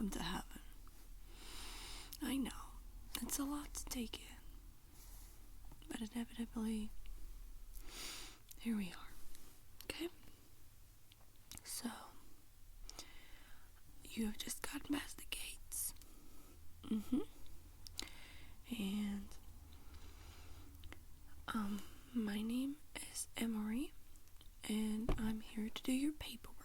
welcome to heaven. I know, it's a lot to take in, but inevitably, here we are, okay? So, you have just gotten past the gates, and, my name is Emery, and I'm here to do your paperwork.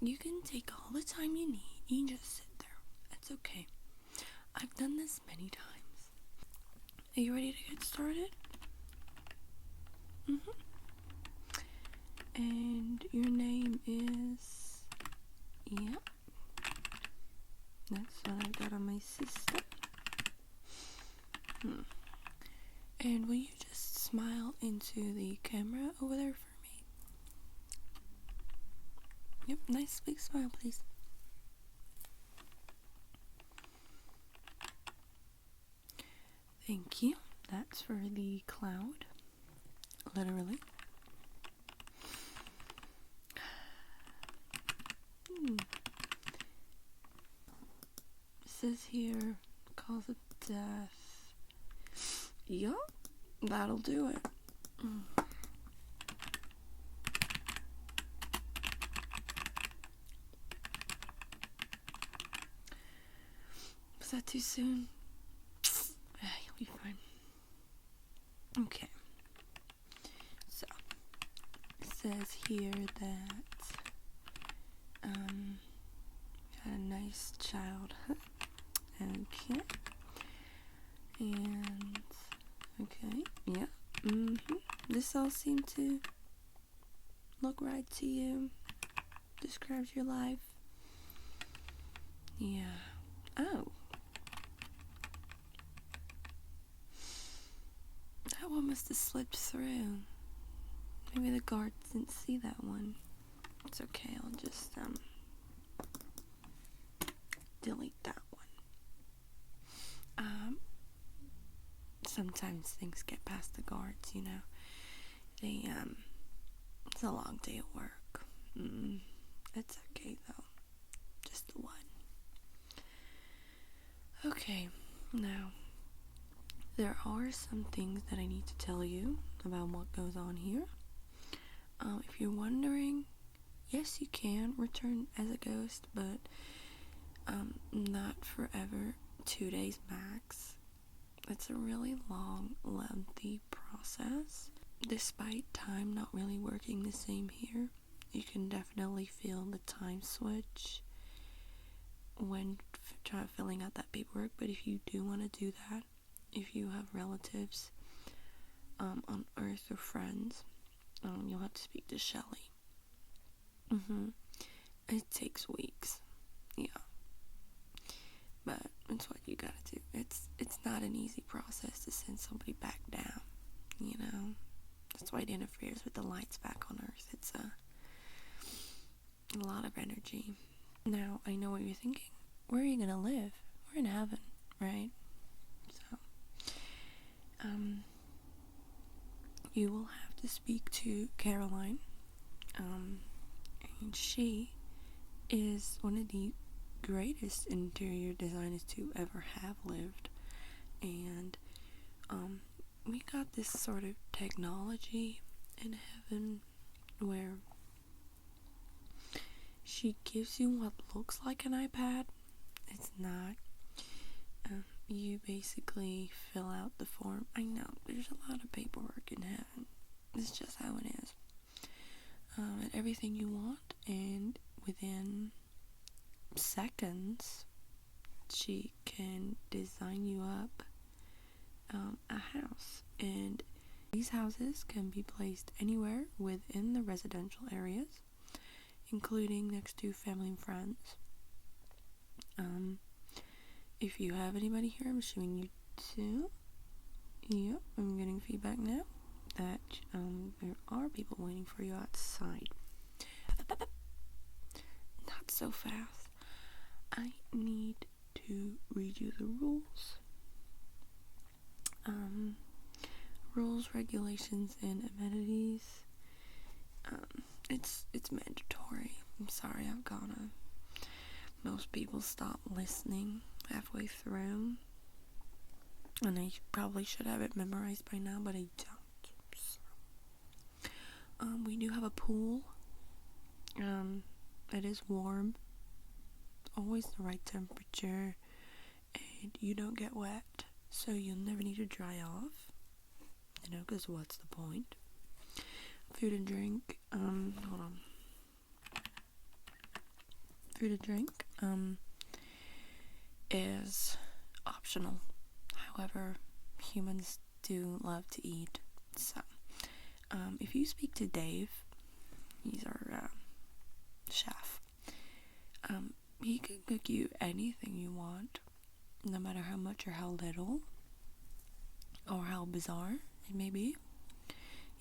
You can take all the time you need. You can just sit there. It's okay. I've done this many times. Are you ready to get started? And your name is... Yep. That's what I've got on my system. And will you just smile into the camera over there for me? Yep, nice big smile, please. Thank you. That's for the cloud. Literally. It says here, cause of death. Yup, that'll do it. Was that too soon? You'll be fine. Okay. So, it says here that, got a nice child. Okay. And, okay, yeah. This all seemed to look right to you. Describes your life. Yeah. Oh. That one must have slipped through. Maybe the guards didn't see that one. It's okay, I'll just, delete that one. Sometimes things get past the guards, you know. It's a long day at work. It's okay, though. Just the one. Okay, now, there are some things that I need to tell you about what goes on here. If you're wondering, yes, you can return as a ghost, but not forever. 2 days max. It's a really long, lengthy process. Despite time not really working the same here, you can definitely feel the time switch when filling out that paperwork. But if you do want to do that, if you have relatives on Earth or friends, you'll have to speak to Shelly. It takes weeks. Yeah. But it's what you gotta do. It's not an easy process to send somebody back down, you know. That's why it interferes with the lights back on Earth. It's a lot of energy. Now, I know what you're thinking. Where are you gonna live? We're in heaven, right? So, you will have to speak to Caroline. And she is one of the greatest interior designers to ever have lived. And we got this sort of technology in heaven where she gives you what looks like an iPad. It's not. You basically fill out the form. I know there's a lot of paperwork in heaven. It's just how it is. And everything you want, and within seconds she can design you up a house. And these houses can be placed anywhere within the residential areas, including next to family and friends. If you have anybody here, I'm assuming you do. Yep, I'm getting feedback now that there are people waiting for you outside. Not so fast. I need to read you the rules. Rules, regulations, and amenities. it's mandatory. I'm sorry, most people stop listening halfway through, and I probably should have it memorized by now, but I don't. So, we do have a pool. It is warm, always the right temperature, and you don't get wet, so you'll never need to dry off. Because what's the point? Food and drink. Hold on. Food and drink is optional. However, humans do love to eat. So, if you speak to Dave, he's our chef. He can cook you anything you want, no matter how much or how little, or how bizarre it may be.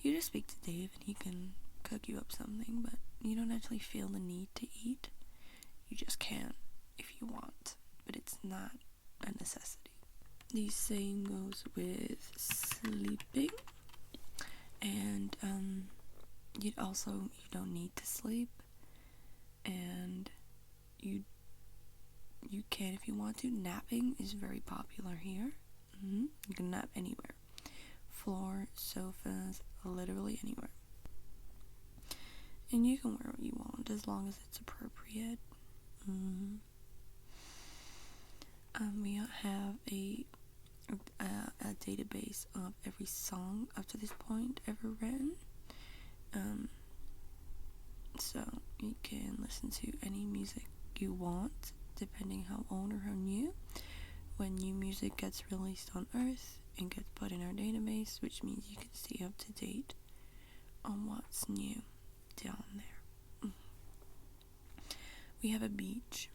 You just speak to Dave and he can cook you up something, but you don't actually feel the need to eat. You just can if you want, but it's not a necessity. The same goes with sleeping, and you don't need to sleep, and you can if you want to. Napping is very popular here. You can nap anywhere. Floor, sofas, literally anywhere. And you can wear what you want as long as it's appropriate. We have a database of every song up to this point ever written. So you can listen to any music you want, depending how old or how new. When new music gets released on Earth and gets put in our database, which means you can stay up to date on what's new down there. We have a beach.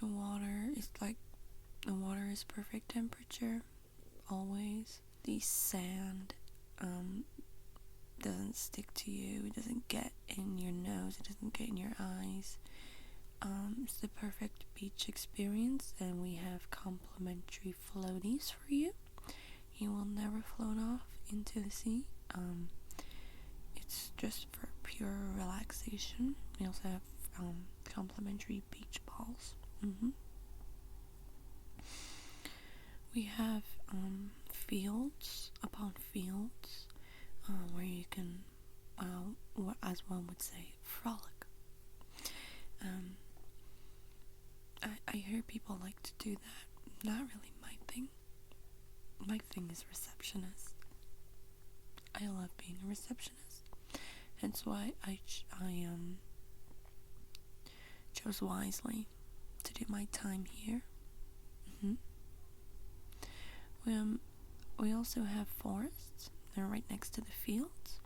The water is perfect temperature, always. The sand doesn't stick to you, it doesn't get in your nose, it doesn't get in your eyes. It's the perfect beach experience, and we have complimentary floaties for you. You will never float off into the sea. It's just for pure relaxation. We also have complimentary beach balls. We have fields upon fields where you can, as one would say, frolic. I hear people like to do that. Not really my thing. My thing is receptionist. I love being a receptionist. Hence why I chose wisely to do my time here. We also have forests. They're right next to the fields.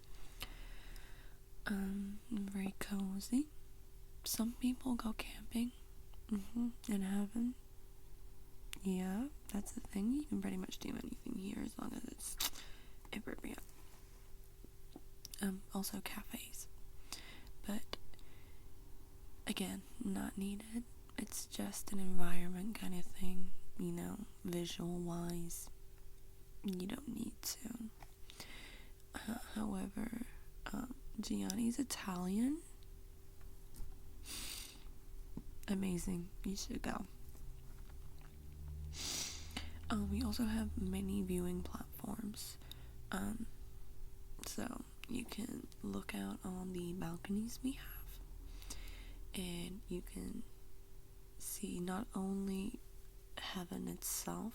Very cozy. Some people go camping in heaven. Yeah, that's the thing. You can pretty much do anything here as long as it's appropriate. Also cafes. But again, not needed. It's just an environment kind of thing, visual wise. You don't need to. However, Gianni's Italian. Amazing. You should go. We also have many viewing platforms. So you can look out on the balconies we have, and you can see not only heaven itself,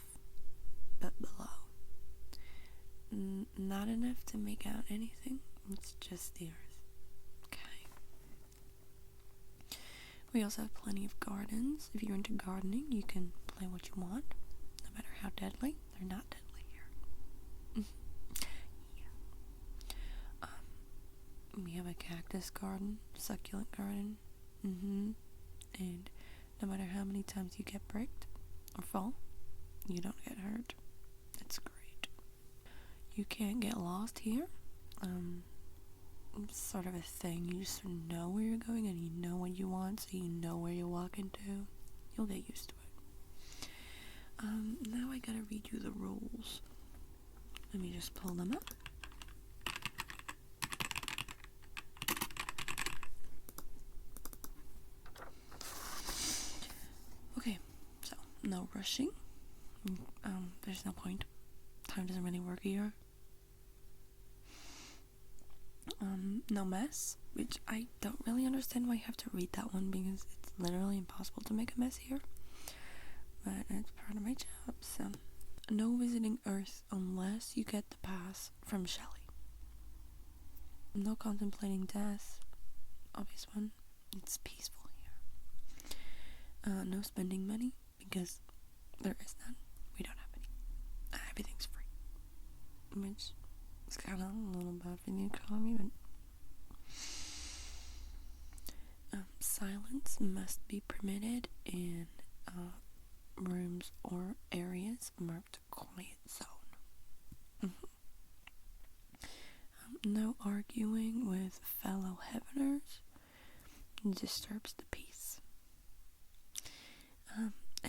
but below. Not enough to make out anything. It's just the earth. Okay. We also have plenty of gardens. If you're into gardening, you can play what you want, no matter how deadly. They're not deadly here. Yeah. We have a cactus garden, succulent garden. And no matter how many times you get pricked or fall, you don't get hurt. It's great. You can't get lost here. It's sort of a thing. You just know where you're going and you know what you want, so you know where you're walking to. You'll get used to it. Now I gotta read you the rules. Let me just pull them up. rushing. There's no point. Time doesn't really work here. No mess, which I don't really understand why you have to read that one, because it's literally impossible to make a mess here. But it's part of my job, so. No visiting Earth unless you get the pass from Shelley. No contemplating death. Obvious one. It's peaceful here. No spending money, because there is none. We don't have any. Everything's free. Which is kind of a little bad for the economy, but silence must be permitted in rooms or areas marked quiet zone. No arguing with fellow heaveners disturbs the peace.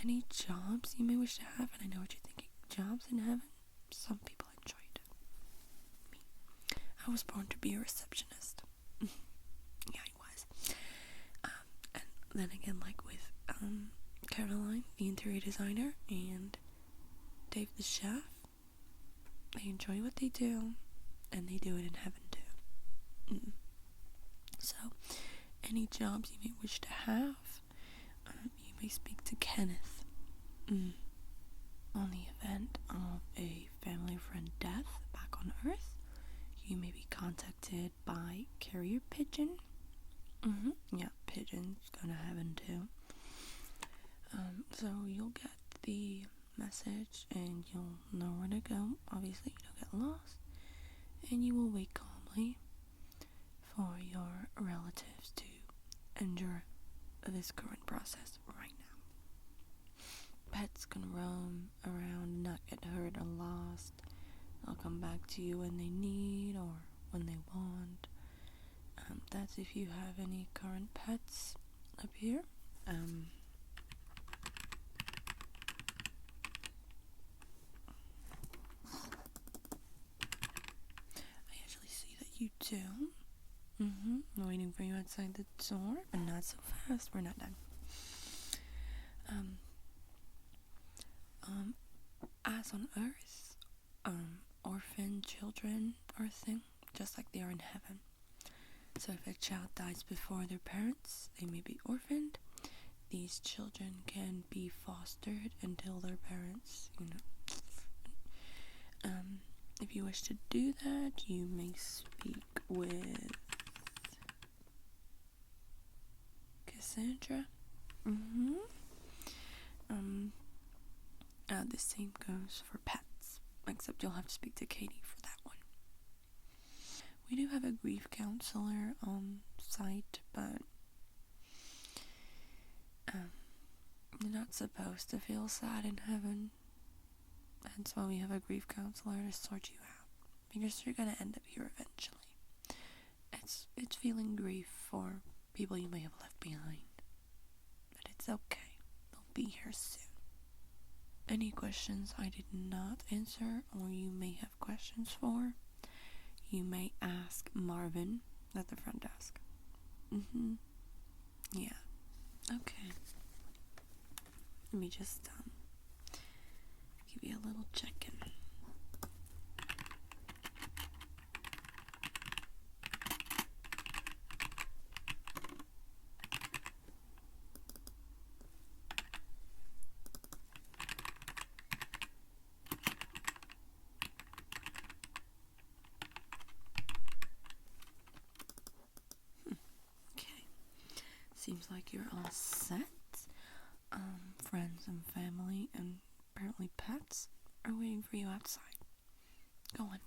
Any jobs you may wish to have, and I know what you're thinking, jobs in heaven, some people enjoy it. Me. I was born to be a receptionist. Yeah, I was. And then again, like with Caroline, the interior designer, and Dave the chef, they enjoy what they do, and they do it in heaven too. So, any jobs you may wish to have, you may speak to Kenneth. On the event of a family friend death back on Earth, you may be contacted by carrier pigeon. Yeah, pigeons go to heaven too. So you'll get the message and you'll know where to go. Obviously, you don't get lost, and you will wait calmly for your relatives to endure this current process right now. Pets can roam around, not get hurt or lost. They'll come back to you when they need or when they want. That's if you have any current pets up here. I actually see that you do. I'm waiting for you outside the door, but not so fast. We're not done. As on Earth, orphan children are a thing, just like they are in heaven. So if a child dies before their parents, they may be orphaned. These children can be fostered until their parents, if you wish to do that, you may speak with Cassandra. The same goes for pets, except you'll have to speak to Katie for that one. We do have a grief counselor on site, but you're not supposed to feel sad in heaven. That's why we have a grief counselor to sort you out, because you're gonna end up here eventually. It's feeling grief for people you may have left behind, but it's okay. They'll be here soon. Any questions I did not answer, or you may have questions for, you may ask Marvin at the front desk. Yeah. Okay. Let me just give you a little check-in. Seems like you're all set. Friends and family and apparently pets are waiting for you outside. Go on.